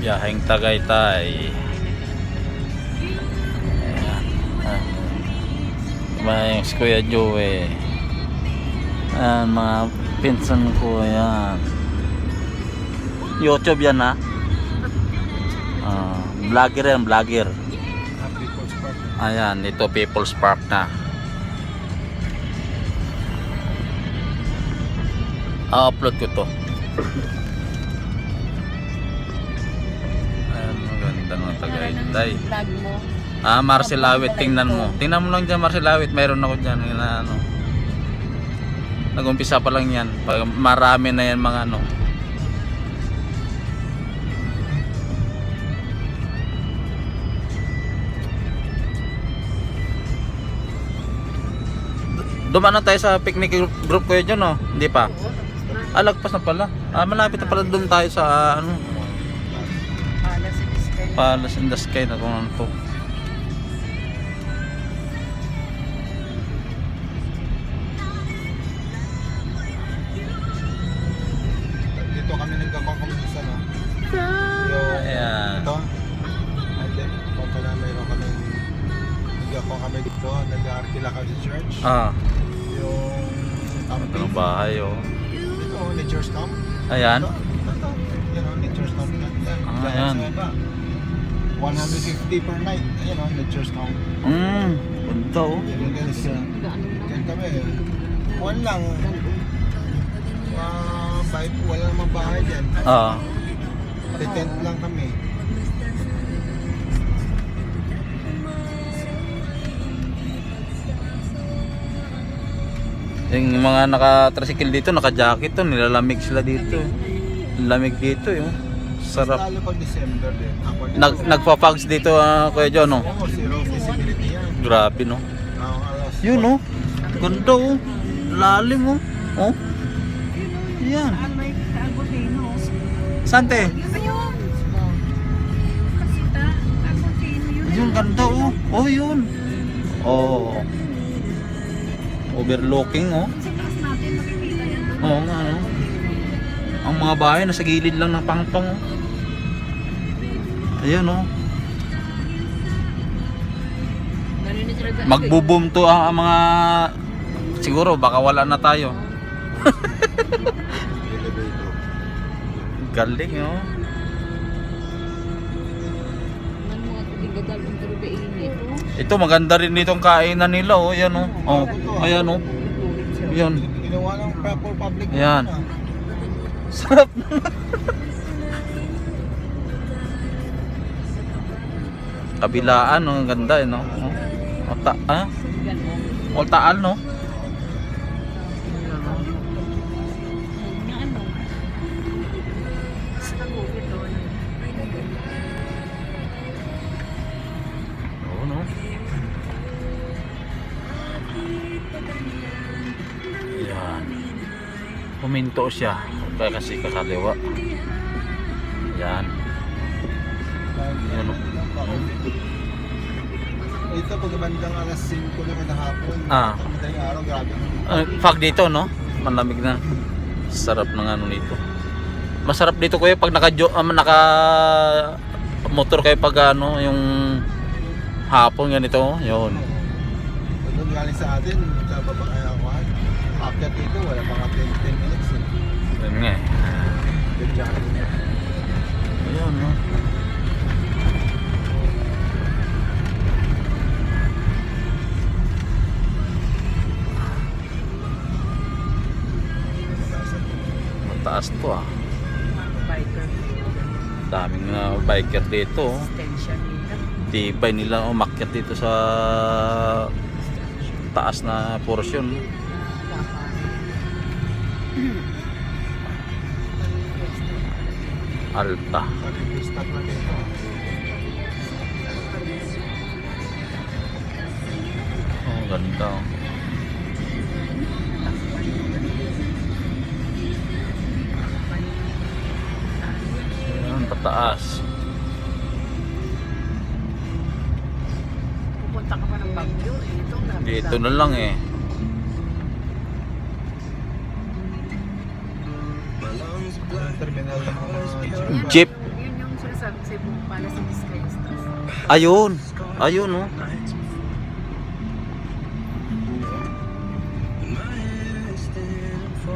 Biyaheng Tagaytay. Ayan. May si Kuya Joey. Ayan, mga pinsan ko yan. YouTube yan ha. Vlogger yan, vlogger. People's Park. Ayan, ito People's Park na. I-upload ko to. Ayan, maganda ng Tagaytay. Vlog mo. Marcel Awit, tingnan mo. Tingnan mo lang dyan, Marcel Awit. Mayroon ako dyan. Ano. Nag-umpisa pa lang yan. Pag marami na yan mga ano. Dumaan na tayo sa picnic group ko yun, no? Hindi pa. Lagpas na pala. Malapit na pala doon tayo sa ano. Palace in the Sky. Palace in the Sky na kung ano to. Dito kami nagkakompromise no. Yung Ayan. ito. And then pala mayroon kami kami dito, nag-arkila kami sa church. Yung Ito camping. ng bahay, oh. Dito, nature's camp. Ayan. Ito. Yan o, nature's camp yan. Ayan. 150 per night. Ayan o, nature's camp. Punta, oh. Yan guys, yan kami. One lang. Wala namang bahay dyan. Tent lang kami. Yung mga naka-tricycle dito, naka-jacket to, nilalamig sila dito. Lamig dito, yung sarap. Lalo pag December din. Ako Nagpa-fogs dito, Kuya John, no? Oo, zero visibility yan. Grabe, no? Alas Yun, no? Ganda, oh. Lalim, oh. Oh. Yan. May Agostino. Sante? Ayun. Kasita. Agostino yun. Yun, ganda, oh. Oh, yun. Oh. Overlooking, oh. Sa taas natin makikita yan. Oo nga, no? Ang mga bahay nasa gilid lang ng pangpang, oh. Ayan, oh. Magbo-boom to ang mga siguro baka wala na tayo. elevator. Galing, oh. Ito maganda rin ditong kainan nila, oh. Ayan, oh. Oh, ayan, oh. Ayan. Ginawa ng for public. Ayan. Sarap. Kabilaan, oh. Ang ganda, eh, no? Oh. O taal, no? Oo, no? Ayan. Huminto siya. Kaya kasi kakaliwa. Ayan. Ayan, no? Ito pag bandang alas 5 na kada hapon. Madaling araw, grabe. Fog dito, no? Malamig na. Sarap ng ano nito. Masarap dito kuya pag naka motor kayo pag ano yung hapon ganito, yun. Pag galing sa atin, sa baba kaya ako. After dito, wala mga 10 minutes. Yun nga, eh. Good job. Ayun, no? Mataas to, ah. Biker. Daming biker dito, oh. Extension nila. Tibay nila umakyat dito sa taas na portion. Alta. Start na dito. Oh, ganda, oh. Ayan, pataas. Pupunta ka pa ng Baguio. Dito na lang, eh. Terminal ng Jeep. Yun yung sinasabi pala si Discrestas. Ayun. Ayun, oh.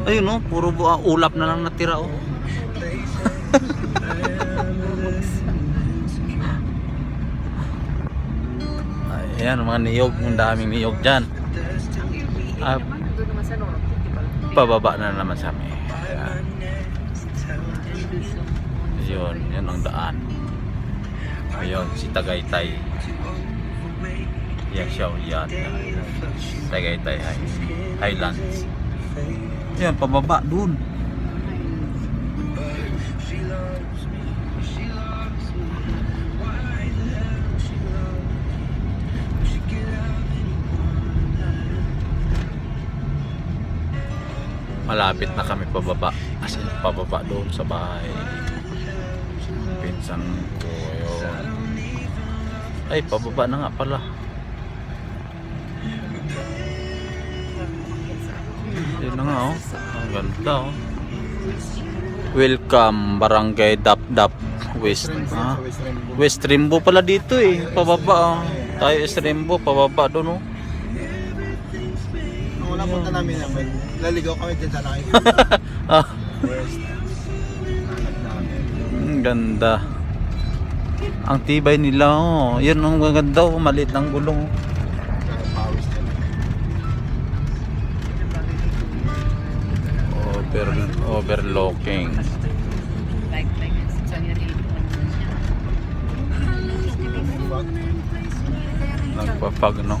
Ayun, oh. Puro ulap na lang natira, oh. Ayan, mga niyog. Ang daming niyog dyan. Ang UPE Ah. naman, nandun naman sa Norte, di ba? Pababa na naman sa amin. Ayan. Yun, yun ang daan. Ayun, si Tagaytay. Yan siya, yan. Tagaytay Highlands. Yan, pababa dun. Malapit na kami pababa. As in, pababa doon sa bahay. Pinsan ko yun. Ay, pababa na nga pala. Yun na nga, oh. Ang ganda, oh. Welcome, Barangay Dap-Dap West. Ah, West Rimbo pala dito, eh. Pababa, oh. Tayo West Rimbo, pababa doon, oh. Nung una punta namin namin, laligaw kami dyan sa nakikita. Ah, West. Hanap namin. ang ganda. Ang tibay nila, oh. Yun, ang ganda, oh. Maliit lang gulong, oh. Pawis dyan. Overlooking. Like, sa Fog. Nagpapag, no?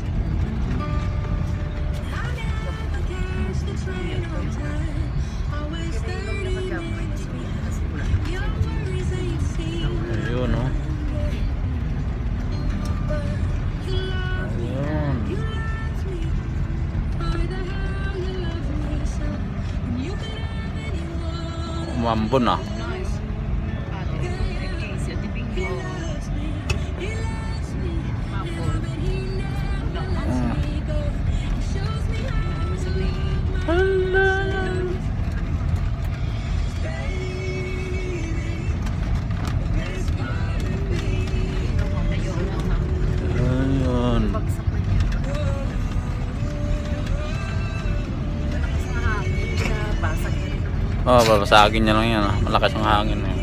Ayun, no? Ayun. Umambon, ah. Ayun. Oh, babasagin niya lang yan, ah. Malakas yung hangin, eh.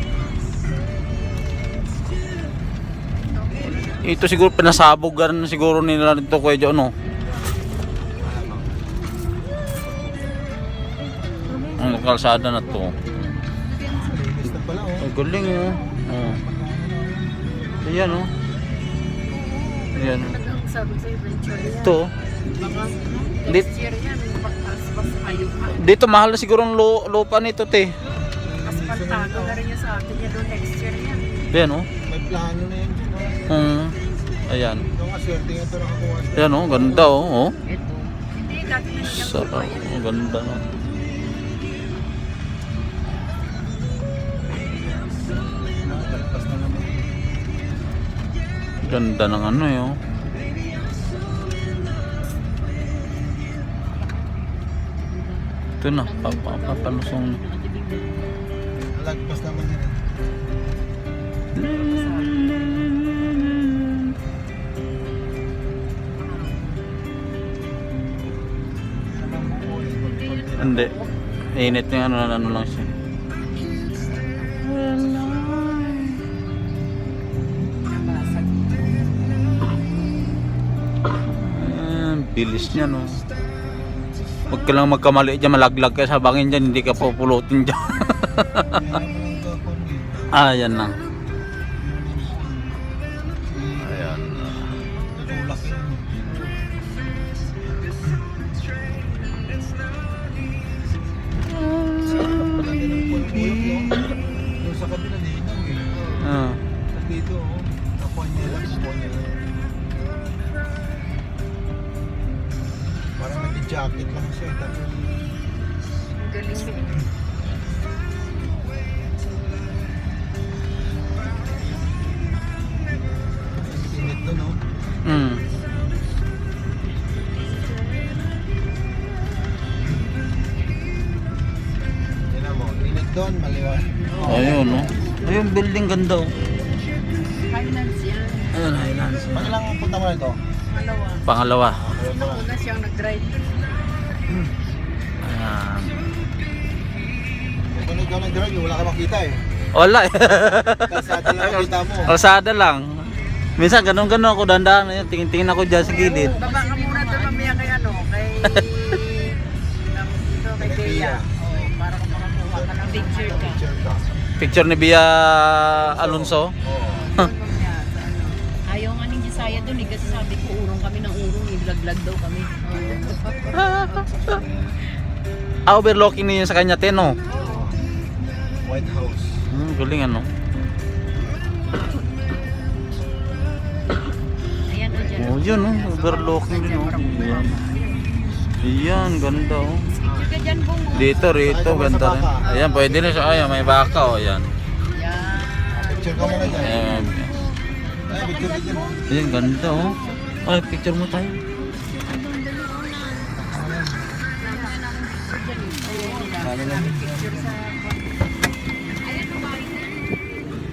Ito siguro pinasabogan siguro nila dito Kuya Jo, no? Ang kalsada na to. Linis na pala, oh. Ang galing, oh. Oh. Ayan, oh. Ayan. Sabi sa'yo, venture yan. Ito, oh. Baka Dit- next year yan, magpas-pas kayo pa. Dito mahal na siguro ang lupa nito, te. Asfaltado na rin yung sa atin yan doon next year yan. Ayan, oh. May plano na yan dyan, oh. Ayan. Nung aswerte nga ito nakakuha. Ayan, oh. Ganda, oh. Oh. Ito. Hindi, dati na nilang Sarap. lupa yan. Ang ganda, no? Talpas na naman. Ganda ng ano, eh, oh. Ito na, papalusong. Lagpas naman yan. Hindi. Init yung ano lang siya. Bilis niya, no. Huwag ka lang magkamali dyan, malaglag ka sa bangin dyan, hindi ka pupulutin dyan. Ayan na. Ayan na. Tulak yun. Yung sa kabila linaw eh. Ah. At dito oh, nakuha niya lang. Parang nag-jacket lang siya. Tapos Ang galing eh. init doon oh. Tignan mo, init doon, maliwan. Ayun, no. Ayun, building ganda, oh. Ayun, Highlands. Pangilang punta mo na ito? Malawa. Pangalawa. Ayun na. Una siyang nag-drive. Ayan. Kung ikaw nag-drive, wala ka makita eh. Wala eh. Kalsada lang nakita mo. Kalsada lang. Minsan ganun-ganun ako dandaan. Ayun, tingin-tingin ako dyan sa gilid. Baba ka muna doon mamaya kay ano, kay... dito, kay Bea. Oh, para kung makakuha ka ng picture ka. Picture ka. Picture ni Bia Alonso. Oo. Mamaya sa ano. Ayaw nga ni Josiah doon eh, kasi sabi ko urong kami ng urong, iblaglag daw kami. Overlooking niyo sa kanya, Teno. White House. Galing ano. Ayan o dyan. Oh, yun oh. Overlooking din oh. Ayan. Ayan, ganda oh. Picture ka dyan, Bong. oh. Dito, rito, ganda rin. Ayan, pwede rin siya. Ayan, may baka oh. Ayan. Yan. Picture ka muna dyan. Ayan. Ay, picture ka dyan. Ayan, ganda oh. Ay, picture mo tayo. Ano lang.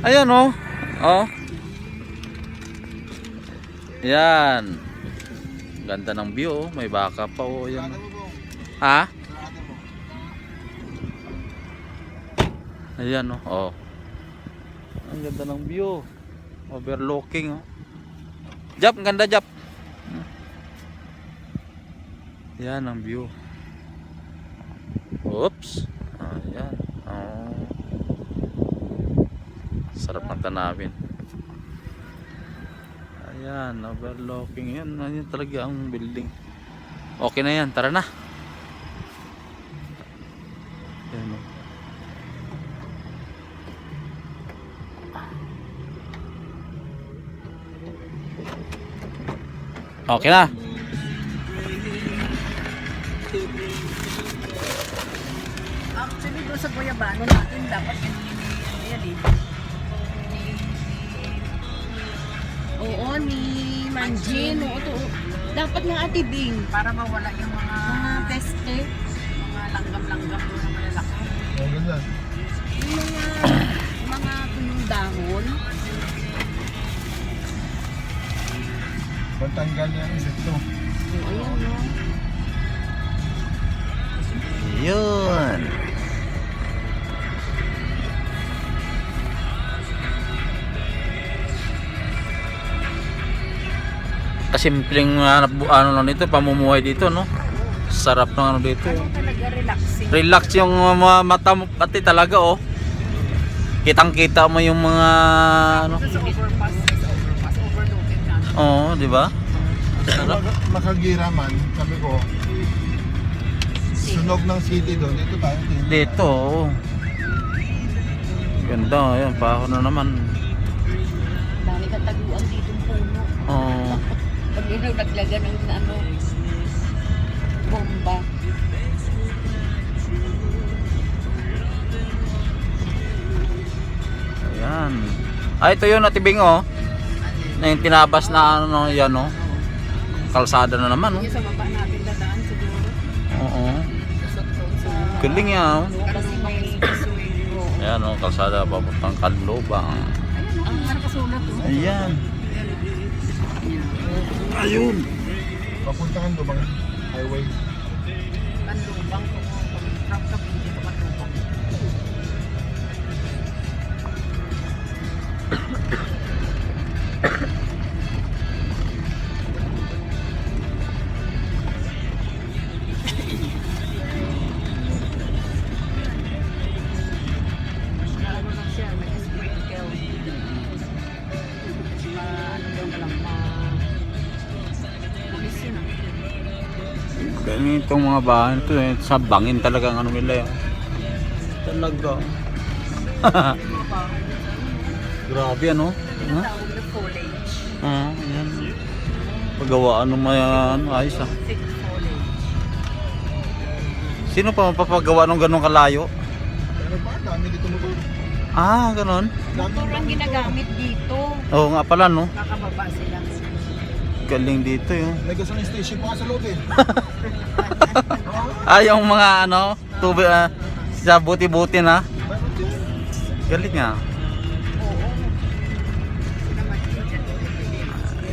Ayan oh. Oh. Ayan. Ganda ng view oh. May baka pa oh. Ayan. Ano mo, Bong? Ha? Ano mo? Ayan oh. Oh. Ang ganda ng view. Overlooking oh. Jap, ang ganda Jap. Ayan ang view. Oops. Ayan. Oh. Sarap ng tanawin. Ayan, overlooking yan. Ayan talaga ang building. Okay na yan, tara na. Ayan, oh. Okay na. Actually, doon sa Boyabano natin, dapat yan eh. Oo, ni Manjin. Oo, to. Dapat nga Ate Bing. Para mawala yung mga Peste. mga langgam-langgam doon na malalaki. Oh, ganda. Yung mga tuyong dahon. Pagtanggal niya ang insekto. Oo, ayan no. Yun. Kasimpleng ano lang dito, pamumuhay dito, no? Sarap ng ano dito. Ano talaga relaxing. Relax yung mga mata mo pati talaga, oh. Kitang-kita mo yung mga ano. Sa overpass, overlooking na. Oo, di ba? Sarap. Makagira man, sabi ko, sunog ng city doon, dito tayo tingin. Dito, oh. Ganda, ayan, paho na naman. Dami kataguan dito puno. Oh. Pag yun naglagan ng ano, bomba. Ayan. Ay, ito yun, Ate Bing, oh. Na yung tinabas na ano, yan, oh. Kalsada na naman, oh. Yung sa baba natin dadaan siguro. Oo. Sa Galing yan, oh. kasi may swing. Ayan, oh, kalsada papuntang Kanlubang. Ang nakasulat oh. Ayan. Ayun. Papunta kang Lubang Highway. Kanlubang ko. From Kapin dito Kanlubang. Ano lang siya, may sprinkle. Ano daw na lang, pulis yun ah. Ganitong mga bahay ito, eh. Sa bangin talaga ang ano nila, eh. Talaga. Grabe, ano? Ha? Tawag na foliage. Ayan. Pagawaan ng mayan, ayos, ah. Thick foliage. Sino pa mapapagawa ng ganong kalayo? Pero ba, dami dito mo doon. Ah, ganon. Motor ang ginagamit dito. Oo nga pala, no? Nakababa sila. Galing dito, yun. May gasoline station pa sa loob eh. Ah, yung mga ano, tubig, sa buti-buti na. Meron dyan. Galing nga. Oo. Naman yun dyan.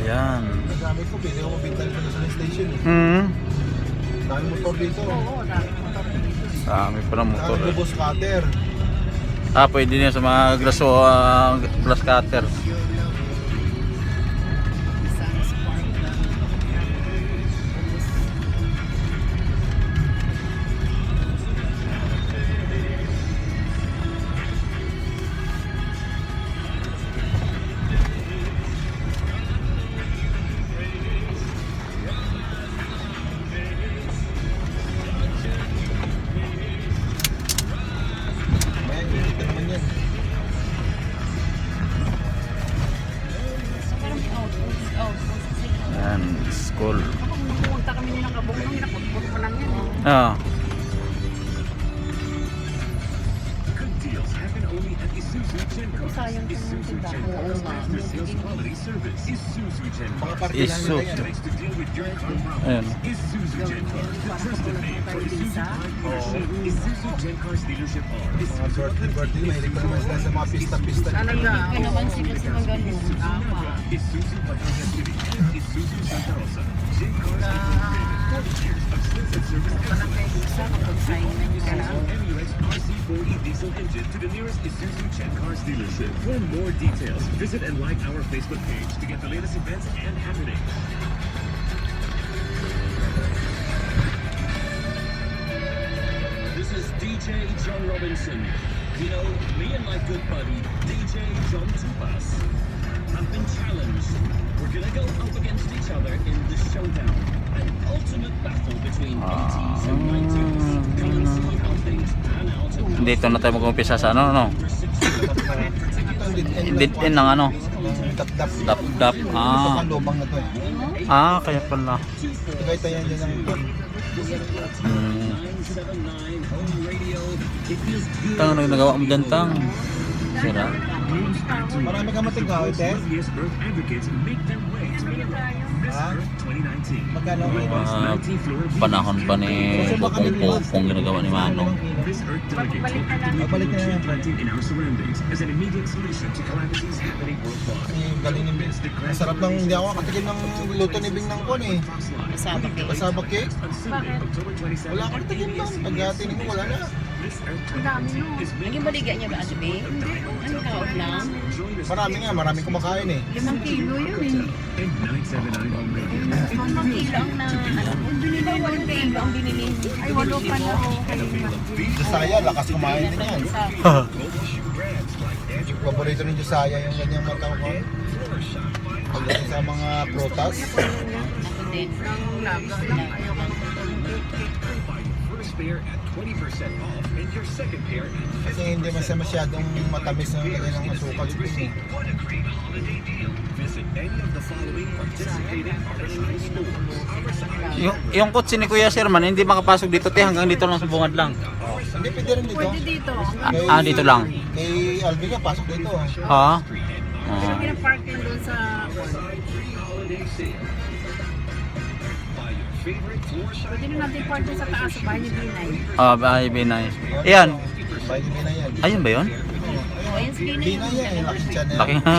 Ayan. Nagamit ko, pwede ko mabinta dito sa station eh. Dami motor dito. Oo, dami motor dito. Dami pa ng motor. Saka bus cutter. Pwede niya sa mga glass cutter. Sana spark. May init na naman yan. Parang may outpost. Ayan, school. Kapag pumunta kami nilang kabungang, nakapagpuro pa lang yan. Ah. Sayang pa ng tindahan. Oo nga. Mga party lang Isu. nila yan. Ayan. Mga birthday, mahilig pa naman sila sa mga pista-pista. Talaga. Kaya naman sila sa mga ganun. Tama. Parang kayo isa kapag sign ka lang. RC40 diesel engine to the nearest Isuzu Chen Cars dealership. For more details, visit and like our Facebook page to get the latest events and happenings. This is DJ John Robinson. You know, me and my good buddy, DJ John Tupas, have been challenged. We're gonna go up against each other in the showdown. An ultimate battle between 80s and 90s. Come and see how things pan out. Dito na tayo mag-umpisa sa ano. Dead end ng ano. Tap-tap. Dap-dap. Ito Ah. pang lubang na to eh. Kaya pala. Tigay tayo yan ng Hmm. Tang nagawa mo dyan, tang. Sira. marami ka matigawit eh. Ha? Magkano ko ito? Panahon pa ni Pupong ginagawa ni Manong. Balik na lang. Magbalik na yan. In our surroundings as an immediate solution to calamities happening worldwide. Yung galing ni Bing. Masarap lang, hindi ako katikin ng luto ni Bing ng kon eh. Masabak eh. Masabak cake. Bakit? Wala akong tikim lang. Pag tinig mo, wala na. Ang dami nun. Naging baligya niya ba, Ate Bing? Ano kaot lang? Marami nga, maraming kumakain eh. 5 kilo yun eh. And 979 home radio. 5 kilo ang na, ano? Binili mo 1 kilo ang binili. Ay, 8 pa na ako kayo. Josiah, lakas kumain din yan. Paborito ni Josiah yung ganyang matang ko. Pagdating sa mga prutas. Ako din. Nang laga lang. Ayaw ka First pair at 20% off and your second pair at Kasi hindi masyadong matamis na kanyang asukal ito eh. visit any of the following participating RSI stores. Yung kotse ni Kuya Sherman, hindi makapasok dito, hanggang dito lang sa bungad lang. Hindi pwede rin dito. Pwede dito. Dito lang. Kay Alvin nga, pasok dito. Ha? Pero pinapark lang doon sa pwede na natin park doon sa taas sa bahay ni Binay. Bahay Binay. Ayan. Bahay ni Bina yan. Ayun ba yun? Oh, ayan si Binay. Bina yan, yung laki tiyan na yan. Laki nga.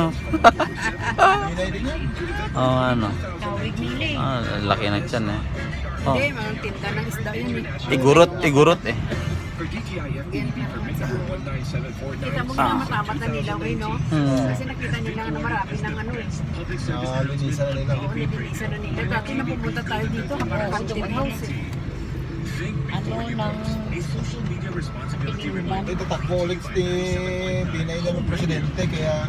Bina din yan. Ano. Kawig nila eh. Laki na tiyan eh. Hindi, mga tinda ng isda yun eh. Igurot eh. For DTIF EDV permit number 19749. Kita mo nga matapat na nila, eh, no? Kasi nakita nila na marami ng ano eh. Linisan na nila. Oo, nililisan na nila. Dati na pumunta tayo dito, haunted house eh. Ano ng Social media responsibility tingin Ito takbo ulit si Binay na ng presidente, kaya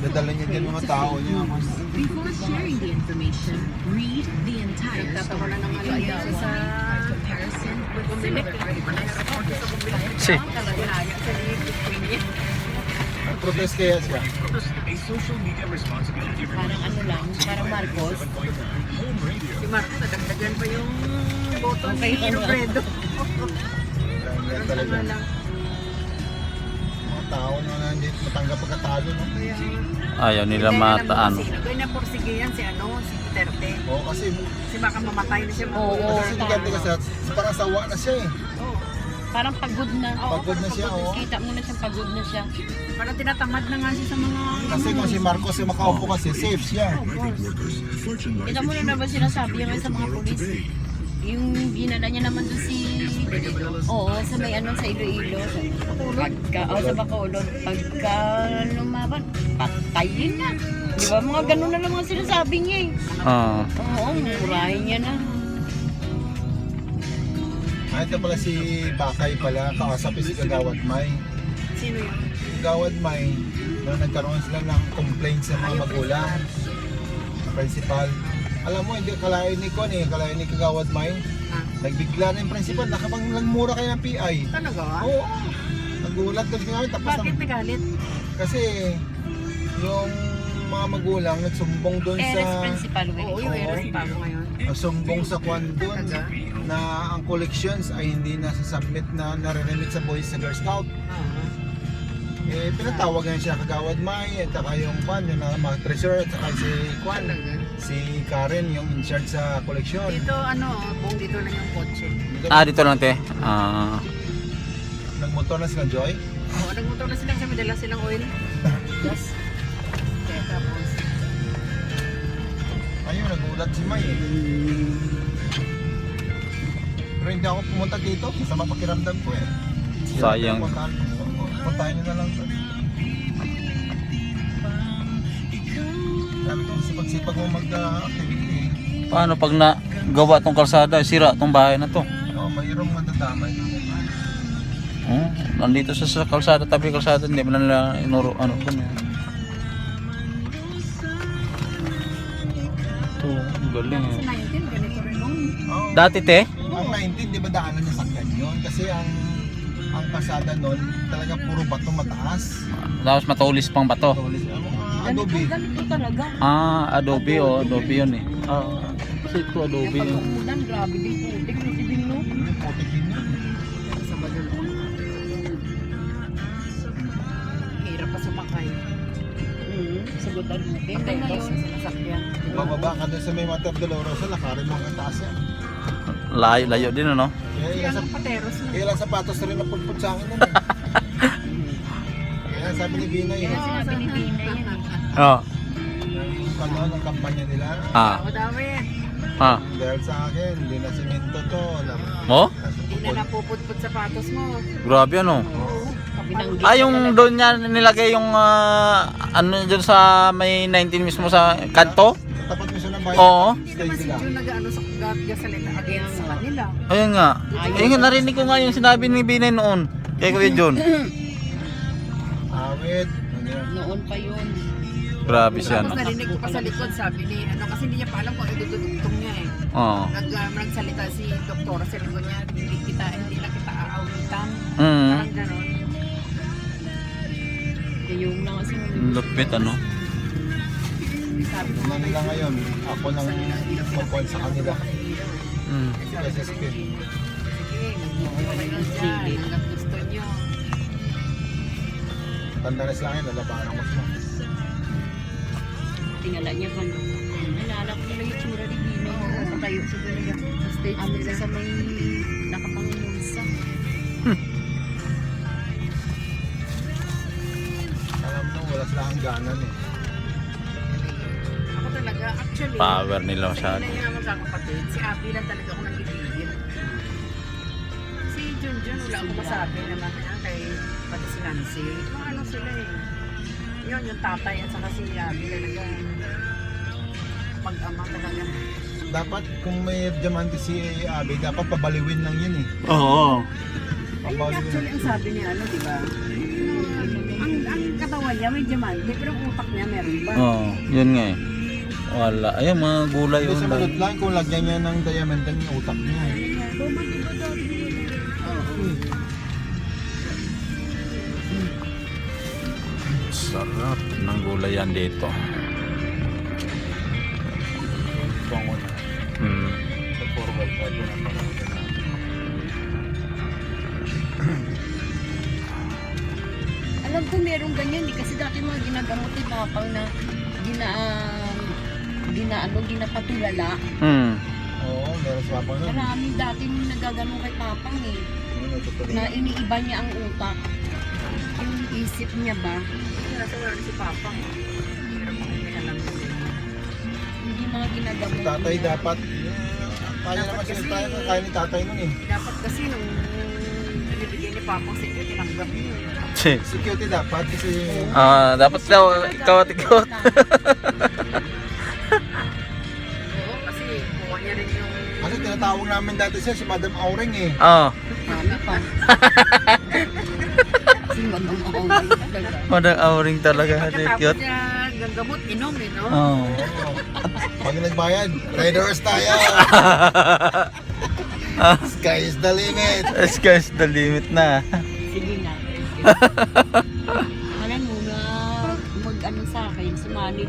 dadala niya din mga tao niya. Before sharing the information, read the entire Nagtatawa na ng ano story. yan sa Comparison with bumilik. Si. Talaga sa liit. Protest kaya siya. A social media responsibility parang ano lang, parang Marcos. home radio. Si Marco, nadagdagan pa yung boto ni Okay, ano? Robredo. Yan talaga. Tama lang. Mga tao na nandito matanggap pagkatalo. No? Kaya, Ayaw nila mataan. Kaya napursige yan si ano, si Duterte. Oo, kasi Kasi baka mamatay na siya. Oo. kasi Duterte kasi parang sawa na siya eh. Oo. Parang pagod na. Pagod na siya, oh. Kita mo na siyang pagod na siya. Parang tinatamad na nga siya sa mga... Kasi kung si Marcos yung makaupo kasi, safe siya. Kita mo na naman sinasabi niya sa mga pulis. Yung ginala niya naman doon si... Oo, sa may ano sa Iloilo. Sa Bacolod. Pagka lumaban, patayin na. Di ba? Mga ganun na lang mga sinasabi niya eh. Oo, murahin niya na. Ito pala si Bakay pala, kausap si Kagawad May. Sino yun? Kagawad May, na nagkaroon sila ng complaint sa mga magulang. Principal. Alam mo, hindi kalain ni Kon kalain ni Kagawad May. Nagbigla na yung principal, nagmura kayo ng PI. Talaga ba? Oo. Nagulat doon kami, tapos Bakit nagalit? kasi yung mga magulang nagsumbong doon Eres sa principal. Oo, yung eros bago ngayon. nagsumbong sa kwan doon Talaga? na ang collections ay hindi nasa-submit na nare-remit sa Boys sa Girl Scout. Eh, pinatawag nga siya Kagawad May at saka yung Kwan, yung mga treasurer at saka si Kwan, si Karen, yung in charge sa collection. Dito buong dito lang yung kotse. Dito lang te. Nagmotor na sila, Joy. Oo, nagmotor na sila kasi may dala silang oil. Yes. Kaya tapos, Ayun, nagulat si May eh. Pero hindi ako pumunta dito, masama pakiramdam ko eh. Sayang. Puntahan nyo na lang doon. Sabi ko, sipag-sipag mo mag-activity eh. Paano pag nagawa tong kalsada, sira tong bahay na to? Oo, mayroong madadamay. Nandito sa kalsada, tabi kalsada, hindi mo na nila inuro, ano po niya. Ito, ang galing sa eh. 19, ganito rin nung. Oo. Dati te? Ang 19, di ba daanan niya sa kanyon? Kasi ang kalsada nun, talaga puro bato mataas. Tapos matulis pang bato. Tulis, adobe. Ganito talaga. Adobe Adobe yun eh. Kasi ito Adobe Pag yun. umulan, grabe din putik. Hindi din no. Putik din yun. Sa Badalong. Hirap pa sumakay. Sagutan mo. Pateros sa sinasakyan. Bababa ka doon sa may Mater Dolorosa, lakarin mo ang taas yan. Layo din ano? Kaya Kaya ilang, ang pateros na. ilang sapatos na rin napulpot sa akin nun eh. Kaya sabi ni Bina yun. Sinabi ni Pina yan. Oo. Yung kanon ng kampanya nila. Ako dami. Dahil sa akin, hindi na simento to. Oh? Hindi na napuputput sapatos mo. Grabe ano? Binanggit Yung doon niya nilagay yung ano doon sa may 19 mismo sa kanto? Tapat mo siya ng bayan. Oo. Hindi naman si Jun nag-ano sa gasalita against sa kanila. Ayun nga. Ayun, narinig ko nga yung sinabi ni Binay noon. Kay Kuya John. Awit. Ano yan? Noon pa yun. Grabe siya. Tapos narinig ko pa sa likod, sabi ni, kasi hindi niya pa alam kung idudugtong niya eh. Oo. Nagsalita si doktora sa likod niya, hindi na kita aawitan. Mm. Parang ganon. Yung lang kasi Lupit ano? Sabi ko, Ano nila ngayon? Ako nang mag-call sa kanila. Mm. Kasi sige. sige, okay lang dyan, hanggang gusto niyo. Tanda na sila ngayon, lalabanan ko sila. tingala niya pa. Nalala ko nila yung tsura ni Bino. Patayo sa talaga. Sa stage nila. Sa may nakapangulsa. Alam mo, wala sila hangganan eh. Ako talaga, actually, Power nila masyado. Sa yung magkakapatid, si Abby lang talaga ako nagigigil. Si Junjun, wala akong masabi naman kay pati si Nancy. Kung ano sila eh. Yun, yung tatay at saka si Abby talaga mag-ama talaga. Dapat kung may diamante si Abby, dapat pabaliwin lang yun eh. Oo. Actually, ang sabi niya, ano, di ba? Ang katawan niya may diamante, pero ang utak niya meron ba? Oo, yun nga eh. Wala. Ayun, mga gulay Hindi yun. sa balot lang kung lagyan niya ng diamante yung utak niya eh. Sarap ng gulay yan dito. Tungo na. Hmm. Forward ka doon ang pangalan natin. Alam ko merong ganyan eh. Kasi dati mga ginagamot ni Papang na ginapatulala. Hmm. Oo, meron sa papa nun. Marami dati nung nagagano kay Papang eh. natutunan. Na iniiba niya ang utak. Yung isip niya ba, Nasa wala na si Papa. Pero kung hindi alam mo din. hindi mga ginagawa Si tatay niya. dapat, kaya naman Dapat sila kasi- tayo, kaya ni tatay nun eh. Dapat kasi nung binibigyan ni Papa ang secret, tinanggap niyo. Security dapat kasi Dapat daw, ikaw at ikaw. Oo, kasi kuha niya rin yung... kasi tinatawag namin dati siya si Madam Aureng eh. Oo. Mami pa. Si Madam Aureng talaga. Madang auring talaga. Pagkatapos Cute. niya gagamot, inom eh, no? Oo. Oo. Pag nagbayad, Raiders tayo! Sky is the limit! Sky's the limit na. Sige na. Alam mo na mag-ano sa akin, sumali.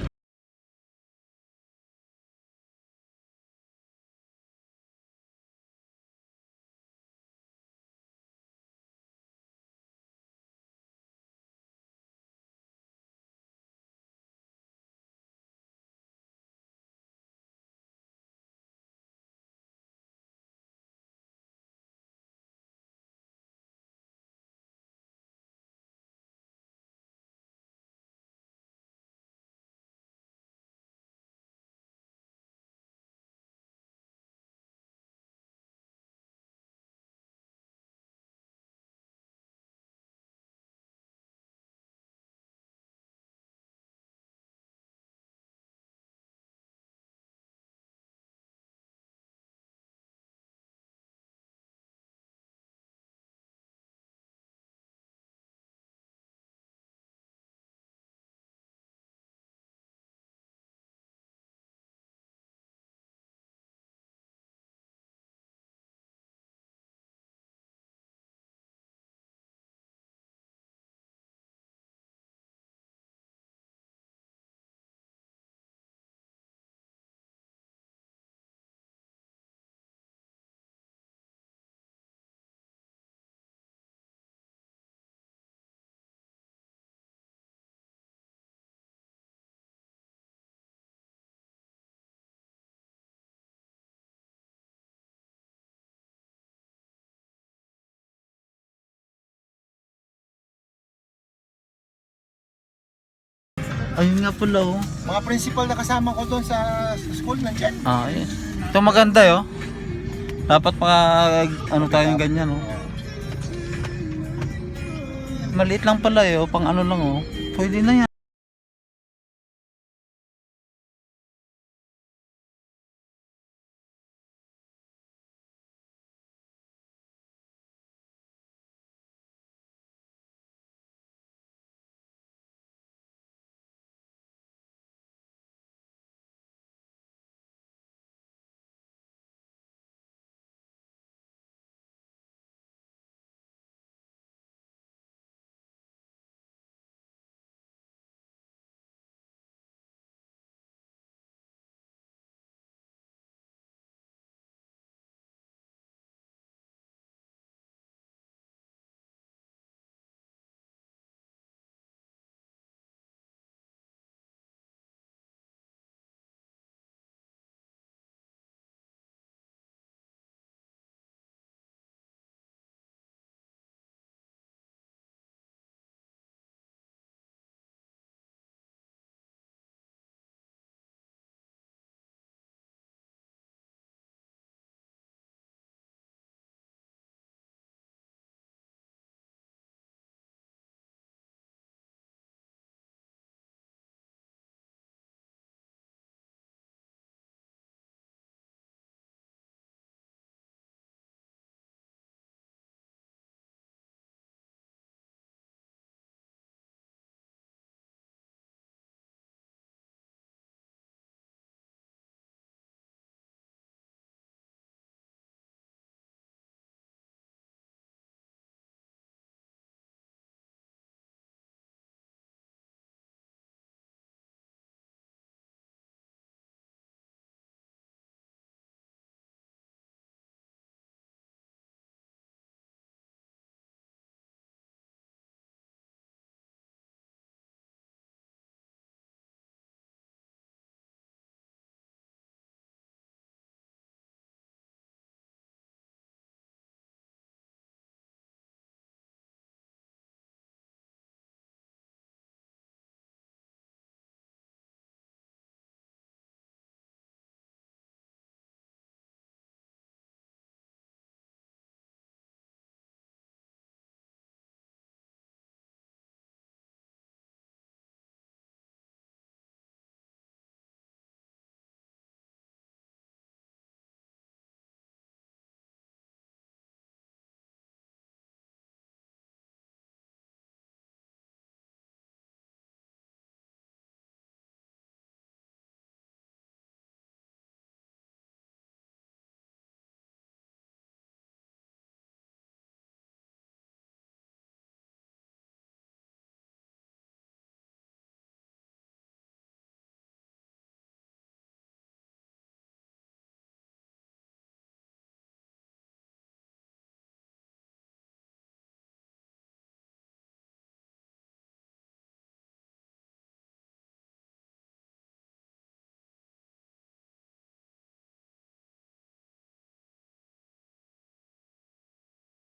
Ayun nga pala oh. Mga principal na kasama ko doon sa school nandyan. Ayun. Ito maganda oh. Dapat mga ano tayong ganyan oh. Maliit lang pala eh, oh. Pang ano lang oh. Pwede na yan.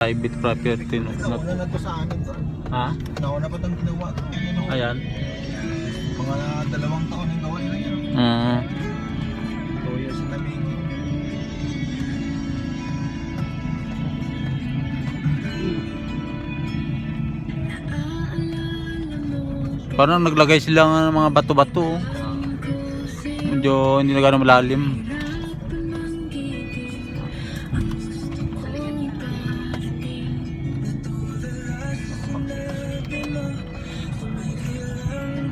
Private property. No? Nauna na to sa amin to. Ha? Nauna pa itong ginawa to. Ayan. Mga 2 taon yung gawa nila yun. 2 years na making. Parang naglagay sila ng mga bato-bato. Oh. Medyo hindi na gano'ng malalim.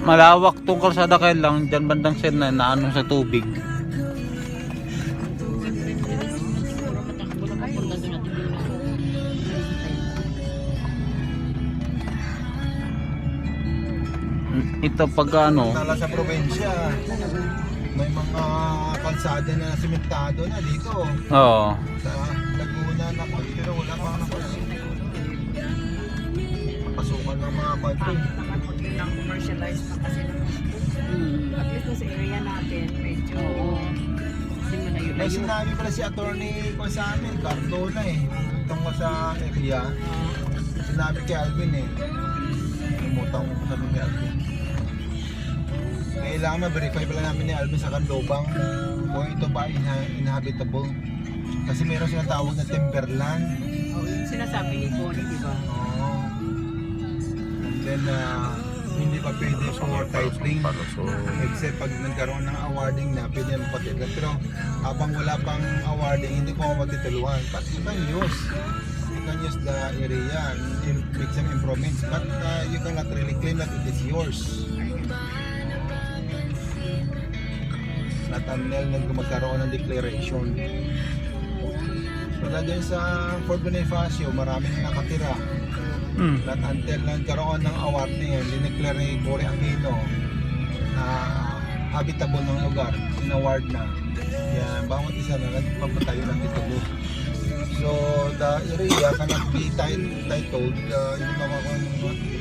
Malawak tong kalsada kaya lang dyan bandang sir na naanong sa tubig. Siguro matakbo na papunta doon natin Ito pag ano, Tala sa probinsya, may mga kalsada na simentado na dito. oo. Sa Laguna na pero wala pa nakapasukan. Pasukan ng mga country. Naman po ng commercialized na kasi naman. At least sa area natin, medyo Kasi May malayo-layo. sinabi pala si attorney ko sa amin, Cardona tungkol sa area. Sinabi kay Alvin Lumutang ko sabi kay Alvin. Kailangan ma-verify pala namin ni Alvin sa Canlobang kung ito ba ay inhabitable. Kasi meron silang tawag na timberland. yung sinasabi ni Connie, di ba? Oo. And then, hindi pa pwede for titling. Except pag nagkaroon ng awarding na, pwede na mapatitlan. Pero habang wala pang awarding, hindi po mapatituluan. But you can use. You can use the area and make some improvements. But you cannot really claim that it is yours. Not until magkaroon ng declaration. Wala din sa Fort Bonifacio, maraming nakatira. Not until nagkaroon ng award na yun, dineclare ni Cory Aquino na habitable ng lugar, in-award na. Yan, bawat isa na nagpapatayo ng titulo. So, the area cannot be titled, hindi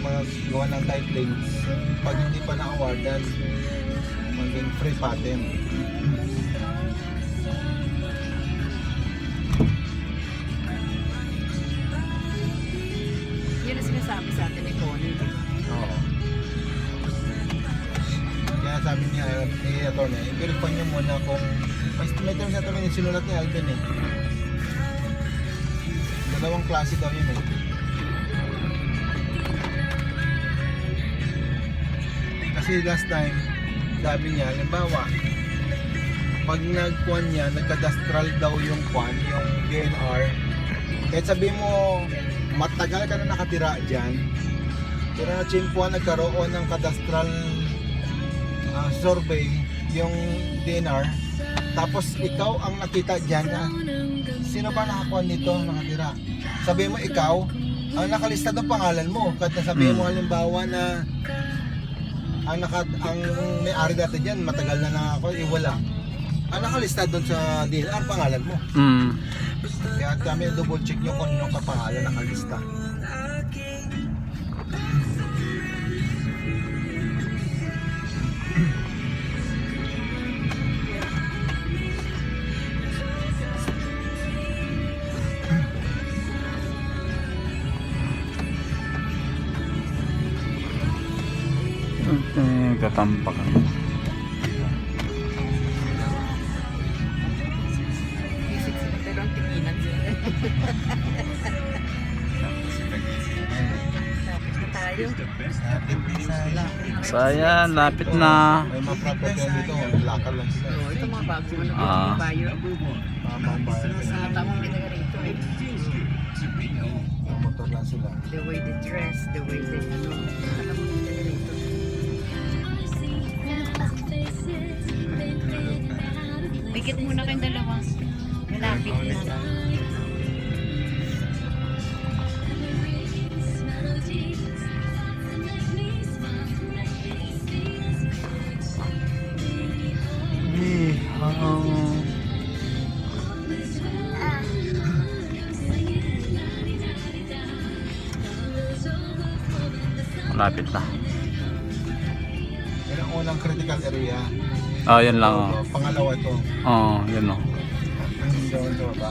magawa ng titling pag hindi pa na-awardan, maging free patent. Yun ang sinasabi sa atin ni Connie. Oo. Kaya sabi niya, attorney, i-verify niyo muna kung may terms na ito sinulat ni Alvin Dalawang klase daw yun Kasi last time, sabi niya, halimbawa, pag nagkuhan niya, nagkadastral daw yung kwan, yung DNR, kahit sabi mo, matagal ka na nakatira dyan, pero na chimpuan nagkaroon ng kadastral survey yung DNR, tapos ikaw ang nakita dyan na sino ba nakakuha nito nakatira, sabi mo ikaw ang nakalista ng pangalan mo, kahit nasabi mo halimbawa na ang may-ari natin dyan matagal na nakako, wala ang nakalista doon sa DNR pangalan mo. Kaya kami double check nyo kung yung kapangalan nakalista. Tatampak. Isip sila pero ang tinginan sila. Lapit na tayo. The best So ayan, lapit na. May mga property dito, lakal lang sila. So, ito mga bago ano Ah. yung buyer. Tamang bayan. Sa tamang binaga rito Ang motor lang sila. The way they dress, the way they alam mo binaga rito. Pikit muna kayong dalawa. Malapit na. Malapit na. Yan ang unang critical area. Ah, yan lang. Oh. Pangalawa ito. Oh, yan oh. Doon sa baba.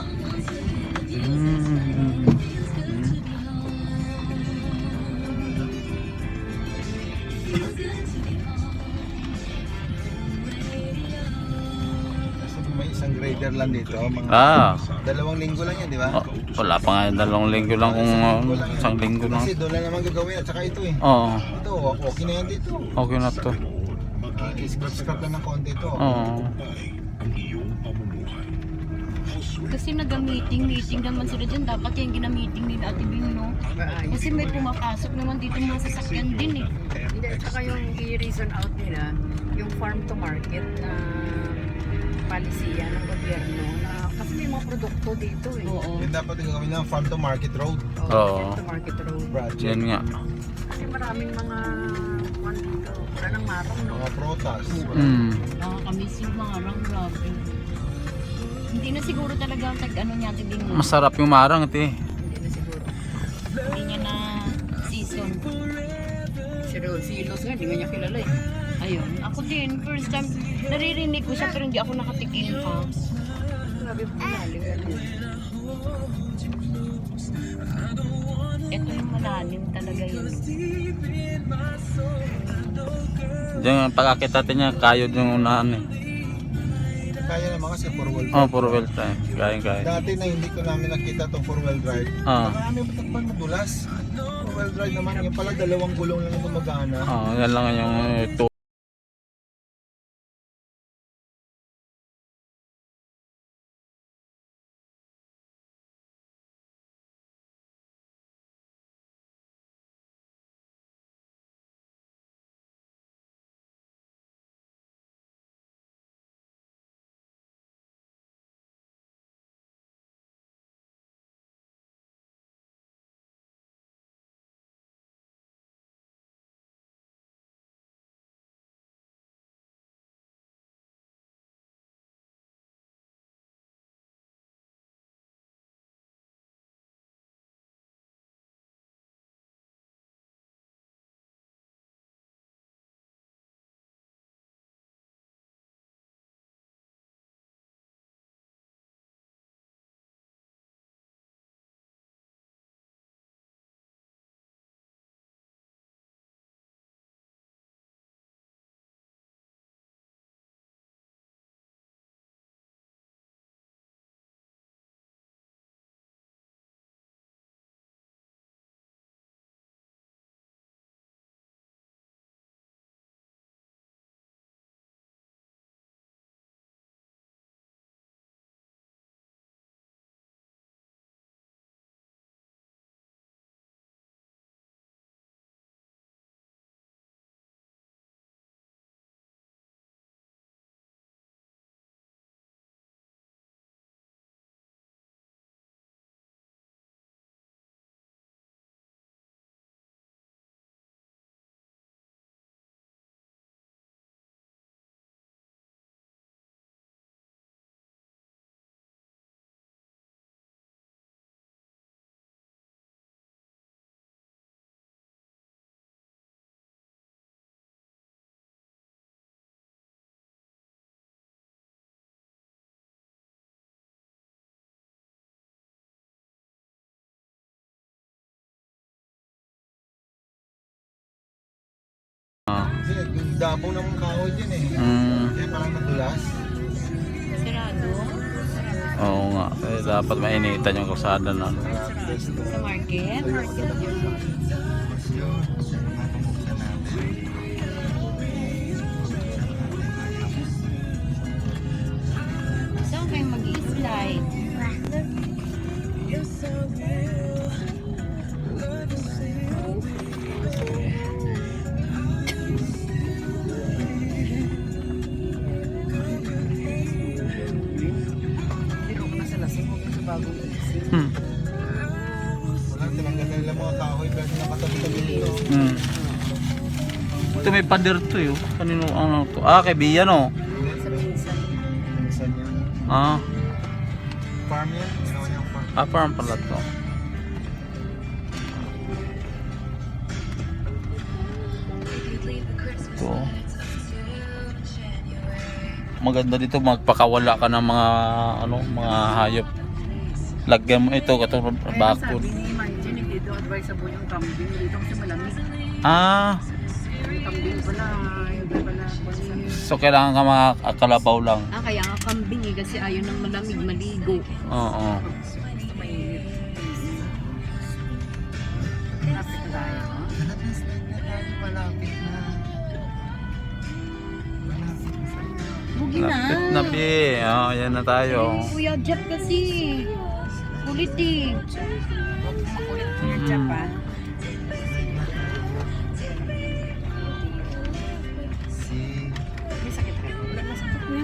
trader lang dito. Mga Ah, 2 linggo lang yan, di ba? oh, wala pa nga 2 linggo lang kung isang linggo lang. Kasi doon lang naman gagawin at saka ito eh. Oo, Ito, okay na yan dito. okay na to. Scrap lang ng konti ito. Oo. Kasi naga-meeting naman sila dyan. Dapat yung ginamiting nila Ate Bing, no? Kasi may pumapasok naman dito mga sasakyan din eh. Hindi, tsaka yung i-reason out nila, yung farm to market na palisiya ng gobyerno na kasi may mga produkto dito eh. Oo. Yung dapat gagawin ng farm to market road Oo, Oo. farm to market road. project. Yan nga. Kasi maraming mga kwan dito. Wala nang marong, no? Mga protas. Mm. Nakakamiss yung mga rang grabe. Hindi na siguro talaga ano niya Ate Bing, no? Masarap yung marang ito eh. Hindi na siguro. Hindi niya na season. Si Los nga, hindi nga niya kilala eh. Ayun. Ako din, first time, naririnig ko siya pero hindi ako nakatikim pa. Grabe po malalim yan. Ito yung malalim talaga yun. Diyan pagkakit natin niya, kayod yung unahan eh. Kaya naman kasi 4-wheel drive. Oh, puro well time. Kaya. Dati na hindi ko namin nakita itong 4-wheel drive. Ah. Marami ba takpan madulas? 4-wheel drive naman. Yung pala 2 gulong lang yung gumagana. Oh, yan lang yung Kasi yung dabong ng kahoy din eh. Kaya parang madulas. Sirado? Oo nga. Eh, dapat mainitan yung kalsada na. Sa market? Saan kayo mag-i-slide? Pero kung nasa lasing, huwag mo sa bagong isip. Wala, tinanggal na nila mga kahoy kasi nakatabi-tabi dito. Ito may pader to yun. Kanino ano to? Ah, kay Bia no? Sa minsan. Minsan yun. Ah, Farm yan. Ginawa niyang farm. farm pala to. Ito. Maganda dito magpakawala ka ng mga mga hayop. Lagyan mo ito katulad Kaya bakod. sabi ni Margie, dito advisable yung camping dito kasi malamig. Ah, kambing pala. Hindi pala. So kailangan ka mga kalabaw lang. Kaya nga kambing eh, kasi ayaw ng malamig, maligo. Oo. Mainit. Lapit na tayo. no? Malapit na. Bugi na. Lapit na be. Oh, yan na tayo. Kuya Jeff kasi. Kulit eh. Makulit ko yung Japan. Si May sakit ka. Wala na sakit na.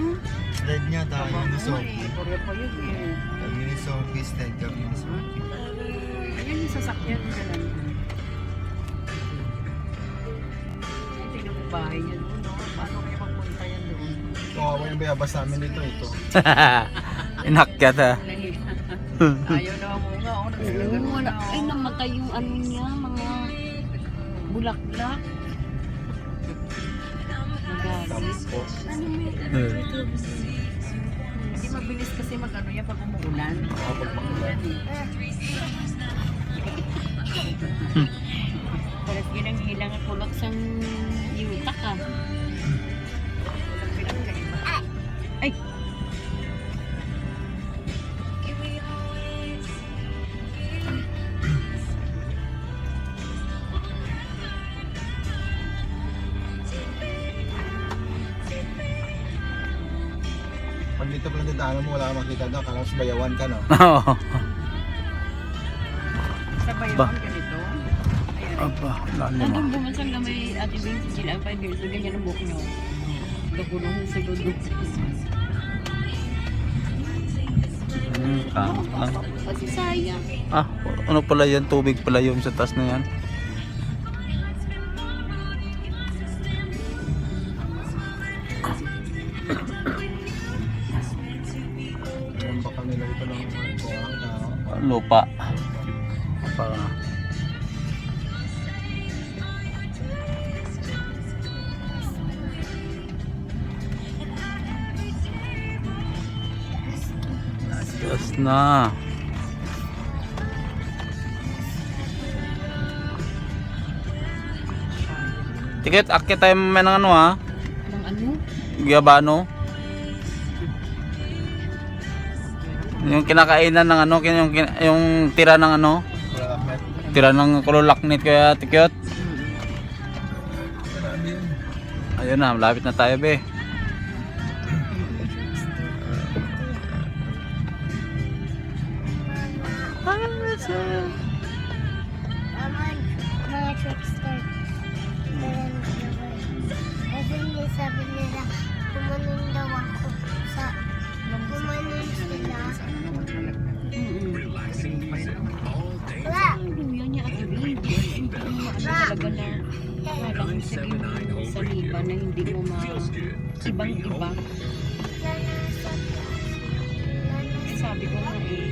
sled niya tayo ni Sophie. Korea pa yun eh. Kami ni Sophie, sled kami ni Sophie. Ayun yung sasakyan ko lang. Tingnan mo bahay niya doon, no? Paano kaya magpunta yan doon? Kawawa yung bayabas namin dito. Ito. Inakyat ha. Ayaw na mo nga. Oh, Oo, wala. Ay, namatay yung ano niya, mga bulaklak. Nagalit. Hindi mabilis kasi mag-ano yan pag umuulan. Kapag makulan. Parang yun ang hilang at kulot sa yuta ka. Walang pinagkaiba. Ay! Pag dito pala dadaanan mo, wala kang makita doon. Kala mo sa bayawan ka, no? Oo. Sa Ba? bayawan ganito. Ayan. Aba, lalim ah. Nandun bumasang na may Ate Bing si Jill, 5 years ago, ganyan ang buhok niyo. Nagulong sa ludo. Kamot lang. Kasi sayang. Ah, ano pala yan? Tubig pala yun sa taas na yan. Ayan baka nila ito ng buwang na. Lupa. Para taas na. Tikit, akit tayo mamaya ng ano ha? Anong ano? Guyabano. Yung kinakainan ng ano, yung tira ng ano, Wala akmet. tira ng kululaknit kaya tikyot. Marami yun. Ayun na, malapit na tayo be. Mga trickster. Kasi may sabi nila, kumanin daw ako sa kumanin sila. Wala! Ano yan niya Ate Bing? Hindi mo ano talaga na halang sa liba na hindi mo ibang-iba. Eh, sabi ko nga eh,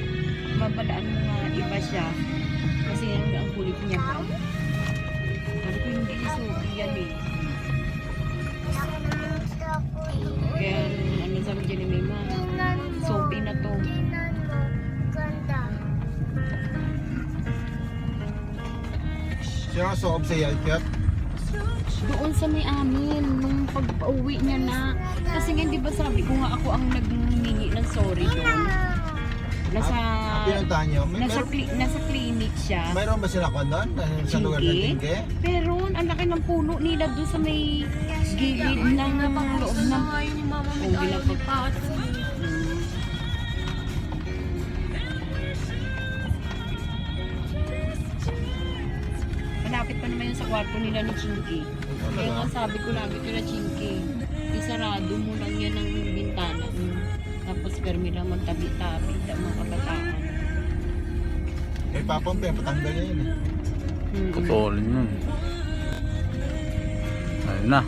babalaan mo nga iba siya kasi ang kulit niya ba? Sabi ko hindi si Sophie yan eh. Kaya ano sabi dyan ni Mima, Sophie na to. Ganda. Sino ang soob sa Yalkyat? Doon sa may amin, nung pagpa-uwi niya na. Kasi nga di ba sabi ko nga ako ang nagmingi ng sorry doon. Nasa Pinuntahan niyo? nasa clinic siya. Mayroon ba sila kon doon? Sa lugar ng Tingge? Tingge? Pero ang laki ng puno nila doon sa may gilid ng loob ng kung ginapag. Malapit pa naman yun sa kwarto nila ni Chinky. Kaya nga sabi ko lagi ko na Chinky, isarado mo lang yan ng bintana. Tapos permi lang magtabi-tabi sa mga kabataan. May papampi, patanggal niya yun eh. Putulin yun. Ayun na.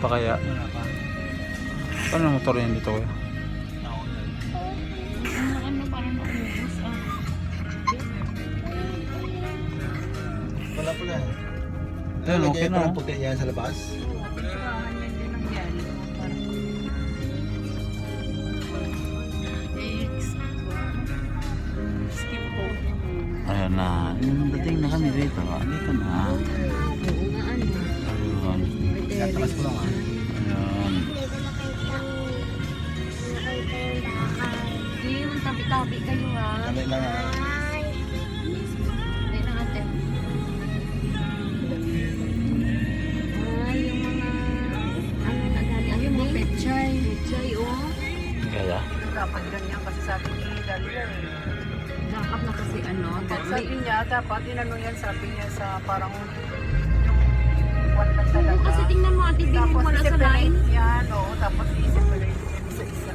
pa kaya? Wala pa. Paano ang motor yan dito kuya? Ano, parang naubos ah. Wala pala. Ayun, okay na. Parang puti yan sa labas. Tirahan yan din ang yan. Parang skip po. Ayan na. Dating na kami dito. Dito na. Oo nga ano. Ayun. Tatalas ko lang ah. Ayun. Hindi ko nakita yung dahan. Hindi, tabi-tabi kayo ah. Kami lang ah. Ay, Hindi na ate. Ay, yung mga ano na gali. Ay, yung mga pechay. Pechay, oh. Kaya? Dapat ganyan kasi sabi ni Dalia eh. Dapat na kasi ano, Sabi niya, dapat inano yan, sabi niya sa parang yung one lang Oo, talaga. kasi tingnan mo ate, bilhin Tapos mo na sa i-separate line. yan, oo. Tapos i-separate yan isa-isa.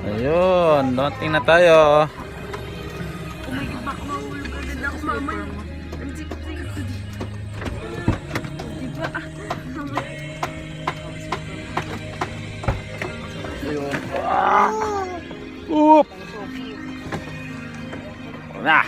Ayun. Dating na tayo. Oh my God, baka mahulog agad ako mamaya. Diba? Oop! Na!